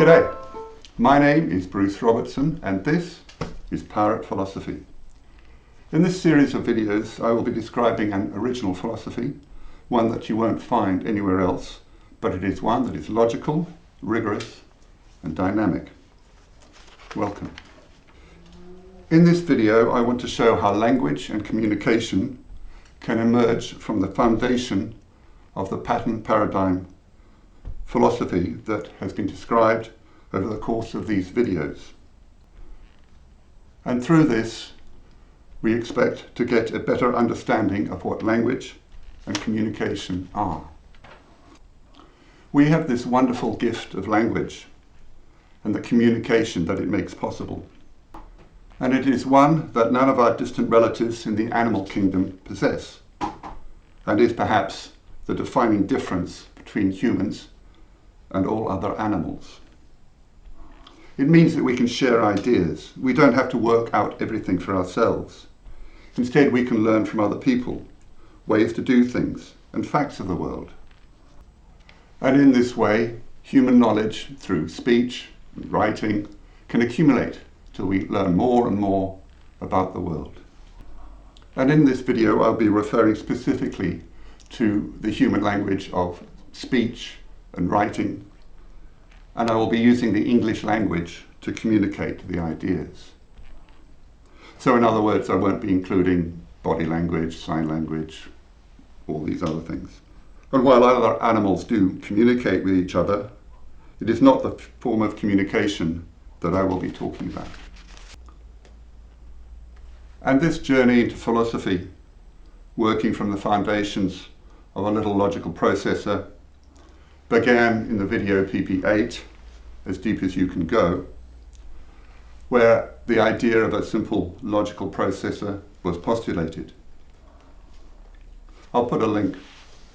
G'day, my name is Bruce Robertson and this is Pirate Philosophy. In this series of videos I will be describing an original philosophy, one that you won't find anywhere else, but it is one that is logical, rigorous and dynamic. Welcome. In this video I want to show how language and communication can emerge from the foundation of the pattern paradigm philosophy that has been described over the course of these videos. And through this, we expect to get a better understanding of what language and communication are. We have this wonderful gift of language and the communication that it makes possible. And it is one that none of our distant relatives in the animal kingdom possess, and is perhaps the defining difference between humans and all other animals. It means that we can share ideas. We don't have to work out everything for ourselves. Instead, we can learn from other people, ways to do things, and facts of the world. And in this way, human knowledge through speech and writing can accumulate till we learn more and more about the world. And in this video, I'll be referring specifically to the human language of speech and writing, and I will be using the English language to communicate the ideas. So in other words, I won't be including body language, sign language, all these other things. And while other animals do communicate with each other, it is not the form of communication that I will be talking about. And this journey into philosophy, working from the foundations of a little logical processor, began in the video PP8, As Deep as You Can Go, where the idea of a simple logical processor was postulated. I'll put a link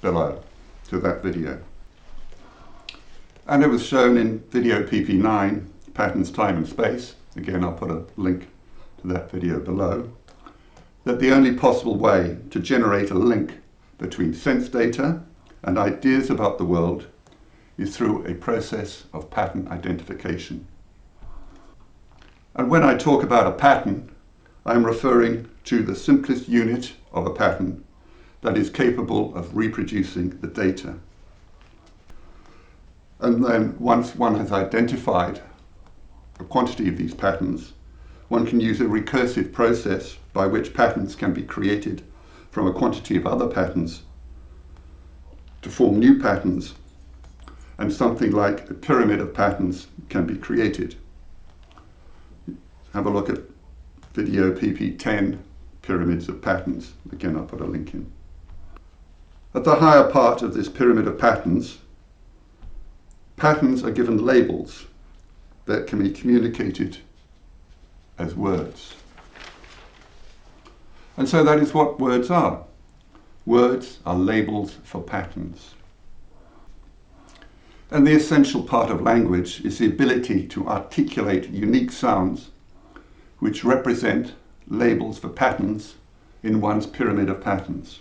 below to that video. And it was shown in video PP9, Patterns, Time and Space, again I'll put a link to that video below, that the only possible way to generate a link between sense data and ideas about the world is through a process of pattern identification. And when I talk about a pattern, I'm referring to the simplest unit of a pattern that is capable of reproducing the data. And then once one has identified a quantity of these patterns, one can use a recursive process by which patterns can be created from a quantity of other patterns to form new patterns, and something like a pyramid of patterns can be created. Have a look at video PP10, Pyramids of Patterns. Again, I'll put a link in. At the higher part of this pyramid of patterns, patterns are given labels that can be communicated as words. And so that is what words are. Words are labels for patterns. And the essential part of language is the ability to articulate unique sounds which represent labels for patterns in one's pyramid of patterns.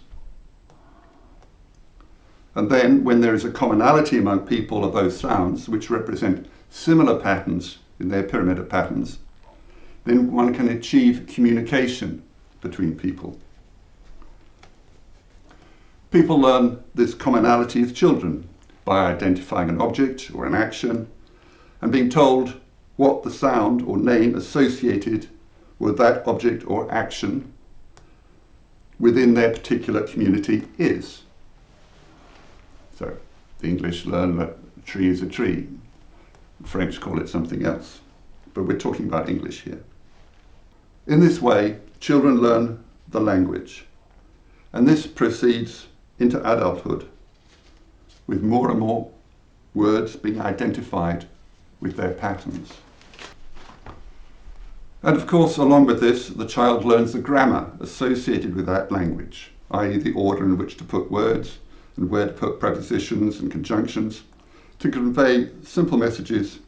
And then when there is a commonality among people of those sounds which represent similar patterns in their pyramid of patterns, then one can achieve communication between people. People learn this commonality as children by identifying an object or an action and being told what the sound or name associated with that object or action within their particular community is. So the English learn that a tree is a tree. The French call it something else, but we're talking about English here. In this way, children learn the language, and this proceeds into adulthood with more and more words being identified with their patterns. And of course, along with this, the child learns the grammar associated with that language, i.e. the order in which to put words and where to put prepositions and conjunctions to convey simple messages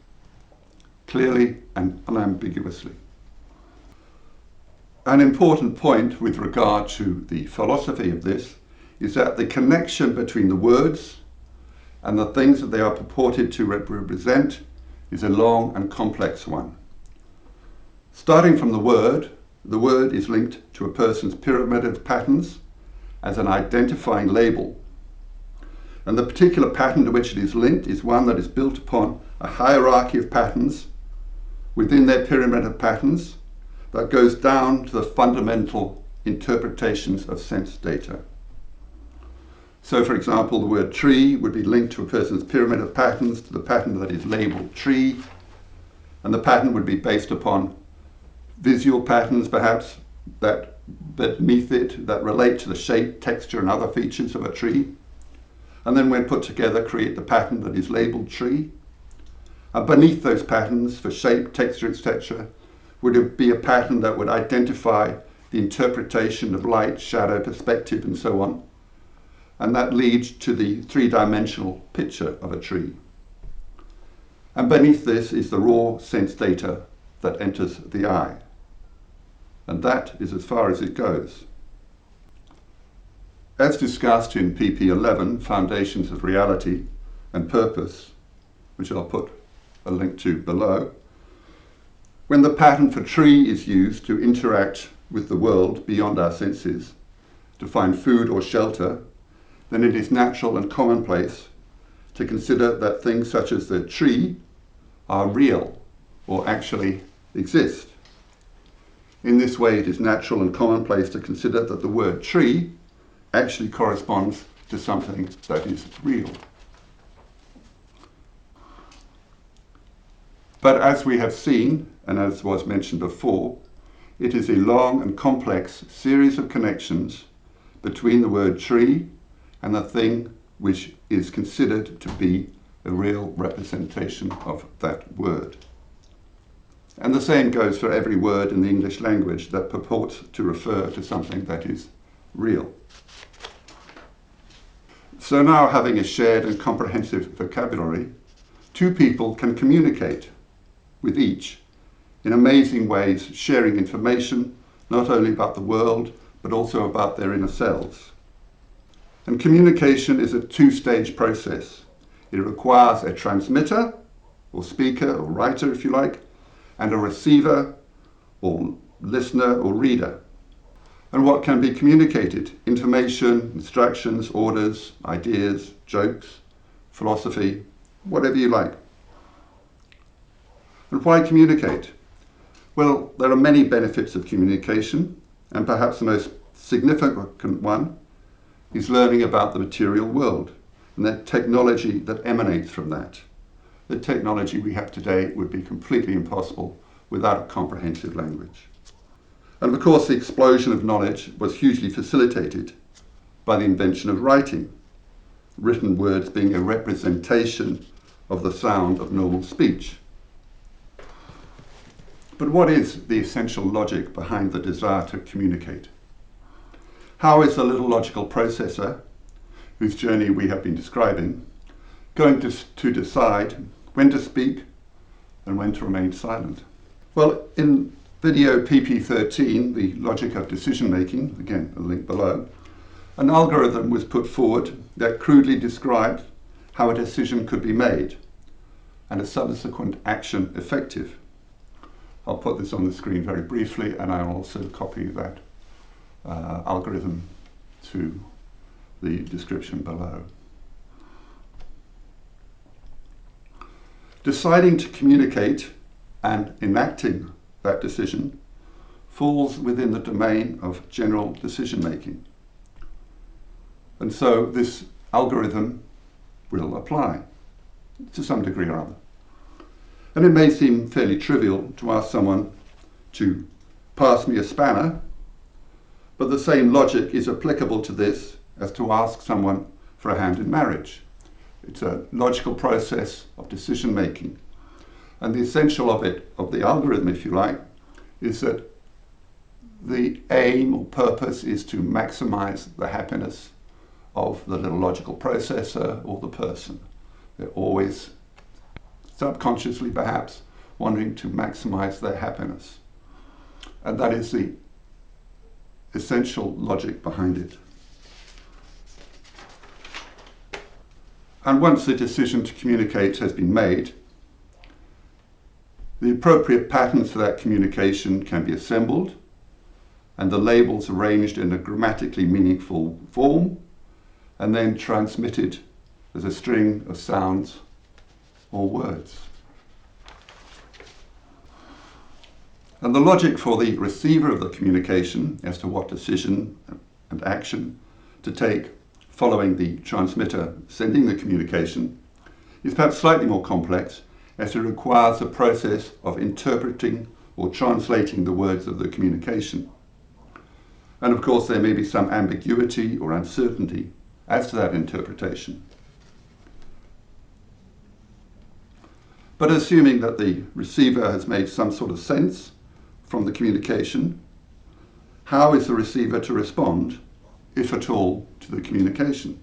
clearly and unambiguously. An important point with regard to the philosophy of this is that the connection between the words and the things that they are purported to represent is a long and complex one. Starting from the word is linked to a person's pyramid of patterns as an identifying label. And the particular pattern to which it is linked is one that is built upon a hierarchy of patterns within their pyramid of patterns that goes down to the fundamental interpretations of sense data. So, for example, the word tree would be linked to a person's pyramid of patterns to the pattern that is labeled tree, and the pattern would be based upon visual patterns, perhaps, that beneath it that relate to the shape, texture, and other features of a tree. And then when put together, create the pattern that is labeled tree. And beneath those patterns, for shape, texture, etc., would be a pattern that would identify the interpretation of light, shadow, perspective, and so on. And that leads to the three-dimensional picture of a tree. And beneath this is the raw sense data that enters the eye. And that is as far as it goes. As discussed in PP11, Foundations of Reality and Purpose, which I'll put a link to below, when the pattern for tree is used to interact with the world beyond our senses, to find food or shelter, then it is natural and commonplace to consider that things such as the tree are real or actually exist. In this way, it is natural and commonplace to consider that the word tree actually corresponds to something that is real. But as we have seen, and as was mentioned before, it is a long and complex series of connections between the word tree and the thing which is considered to be a real representation of that word. And the same goes for every word in the English language that purports to refer to something that is real. So now, having a shared and comprehensive vocabulary, two people can communicate with each in amazing ways, sharing information not only about the world but also about their inner selves. And communication is a two-stage process. It requires a transmitter, or speaker, or writer if you like, and a receiver, or listener, or reader. And what can be communicated? Information, instructions, orders, ideas, jokes, philosophy, whatever you like. And why communicate? Well, there are many benefits of communication, and perhaps the most significant one is learning about the material world and the technology that emanates from that. The technology we have today would be completely impossible without a comprehensive language. And of course, the explosion of knowledge was hugely facilitated by the invention of writing, written words being a representation of the sound of normal speech. But what is the essential logic behind the desire to communicate? How is the little logical processor, whose journey we have been describing, going to decide when to speak and when to remain silent? Well, in video PP13, the logic of decision making, again a link below, an algorithm was put forward that crudely described how a decision could be made and a subsequent action effective. I'll put this on the screen very briefly, and I'll also copy that algorithm to the description below. Deciding to communicate and enacting that decision falls within the domain of general decision making. And so this algorithm will apply to some degree or other. And it may seem fairly trivial to ask someone to pass me a spanner, but the same logic is applicable to this as to ask someone for a hand in marriage. It's a logical process of decision making. And the essential of the algorithm, if you like, is that the aim or purpose is to maximize the happiness of the little logical processor or the person. They're always, subconsciously perhaps, wanting to maximize their happiness. And that is the essential logic behind it. And once the decision to communicate has been made, The appropriate patterns for that communication can be assembled and the labels arranged in a grammatically meaningful form and then transmitted as a string of sounds or words. And the logic for the receiver of the communication as to what decision and action to take following the transmitter sending the communication is perhaps slightly more complex, as it requires a process of interpreting or translating the words of the communication. And of course there may be some ambiguity or uncertainty as to that interpretation. But assuming that the receiver has made some sort of sense from the communication, how is the receiver to respond, if at all, to the communication?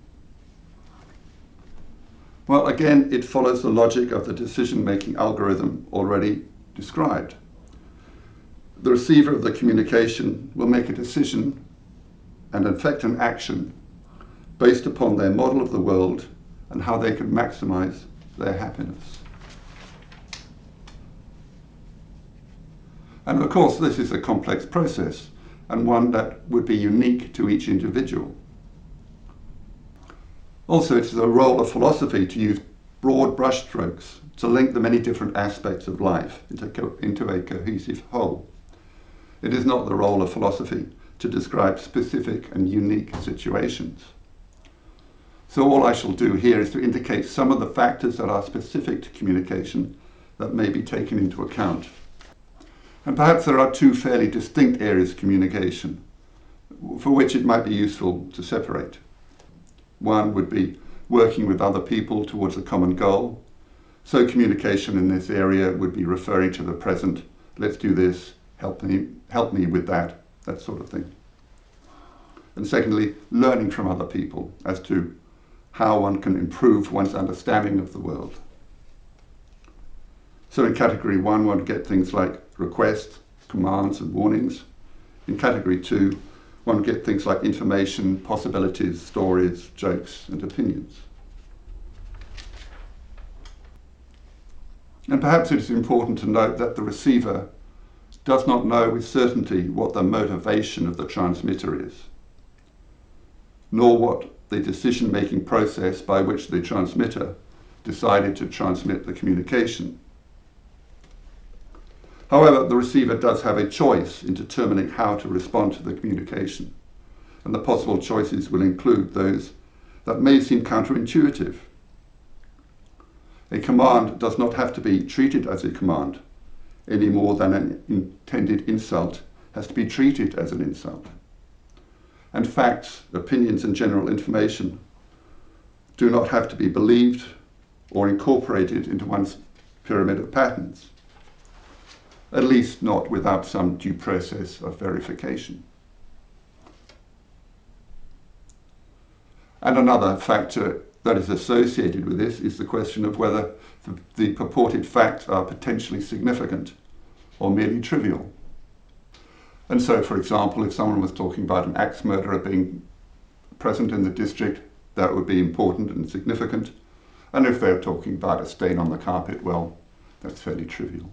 Well, again, it follows the logic of the decision-making algorithm already described. The receiver of the communication will make a decision and effect an action based upon their model of the world and how they can maximize their happiness. And of course, this is a complex process and one that would be unique to each individual. Also, it is the role of philosophy to use broad brushstrokes to link the many different aspects of life into a cohesive whole. It is not the role of philosophy to describe specific and unique situations. So all I shall do here is to indicate some of the factors that are specific to communication that may be taken into account. And perhaps there are two fairly distinct areas of communication for which it might be useful to separate. One would be working with other people towards a common goal. So communication in this area would be referring to the present, let's do this, help me with that sort of thing. And secondly, learning from other people as to how one can improve one's understanding of the world. So in category 1, one would get things like requests, commands and warnings. In category 2, one would get things like information, possibilities, stories, jokes and opinions. And perhaps it is important to note that the receiver does not know with certainty what the motivation of the transmitter is, nor what the decision-making process by which the transmitter decided to transmit the communication. However, the receiver does have a choice in determining how to respond to the communication, and the possible choices will include those that may seem counterintuitive. A command does not have to be treated as a command, any more than an intended insult has to be treated as an insult. And facts, opinions and general information do not have to be believed or incorporated into one's pyramid of patterns, at least not without some due process of verification. And another factor that is associated with this is the question of whether the purported facts are potentially significant or merely trivial. And so, for example, if someone was talking about an axe murderer being present in the district, that would be important and significant. And if they're talking about a stain on the carpet, well, that's fairly trivial.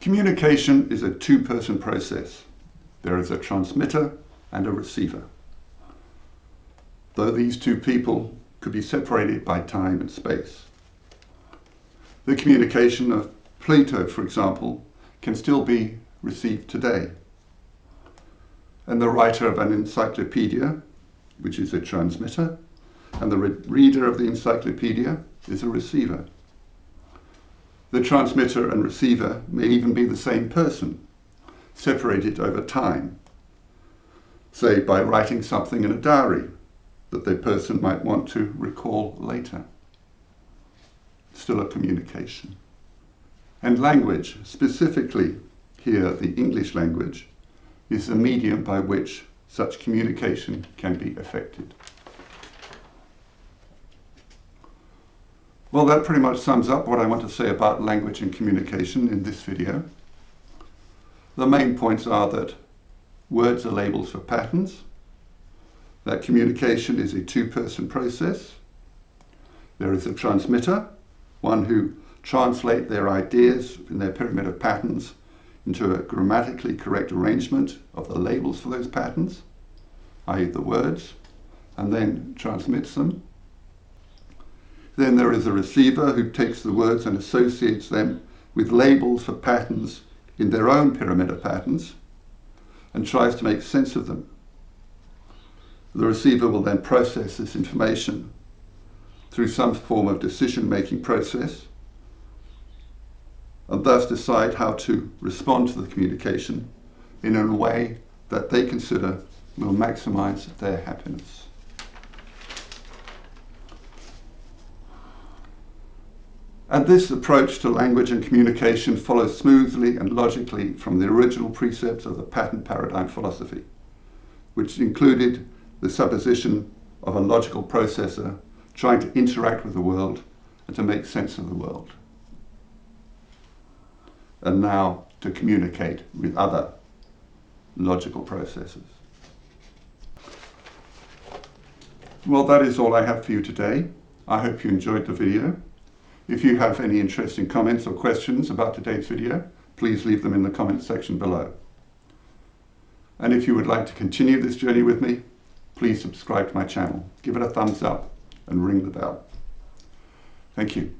Communication is a two-person process. There is a transmitter and a receiver. Though these two people could be separated by time and space. The communication of Plato, for example, can still be received today. And the writer of an encyclopedia, which is a transmitter, and the reader of the encyclopedia is a receiver. The transmitter and receiver may even be the same person, separated over time, say by writing something in a diary that the person might want to recall later. Still a communication. And language, specifically here the English language, is the medium by which such communication can be effected. Well, that pretty much sums up what I want to say about language and communication in this video. The main points are that words are labels for patterns, that communication is a two-person process, there is a transmitter, one who translate their ideas in their pyramid of patterns into a grammatically correct arrangement of the labels for those patterns, i.e. the words, and then transmits them. Then there is a receiver who takes the words and associates them with labels for patterns in their own pyramid of patterns and tries to make sense of them. The receiver will then process this information through some form of decision-making process and thus decide how to respond to the communication in a way that they consider will maximize their happiness. And this approach to language and communication follows smoothly and logically from the original precepts of the pattern paradigm philosophy, which included the supposition of a logical processor trying to interact with the world and to make sense of the world, and now to communicate with other logical processes. Well, that is all I have for you today. I hope you enjoyed the video. If you have any interesting comments or questions about today's video, please leave them in the comments section below. And if you would like to continue this journey with me, please subscribe to my channel, give it a thumbs up and ring the bell. Thank you.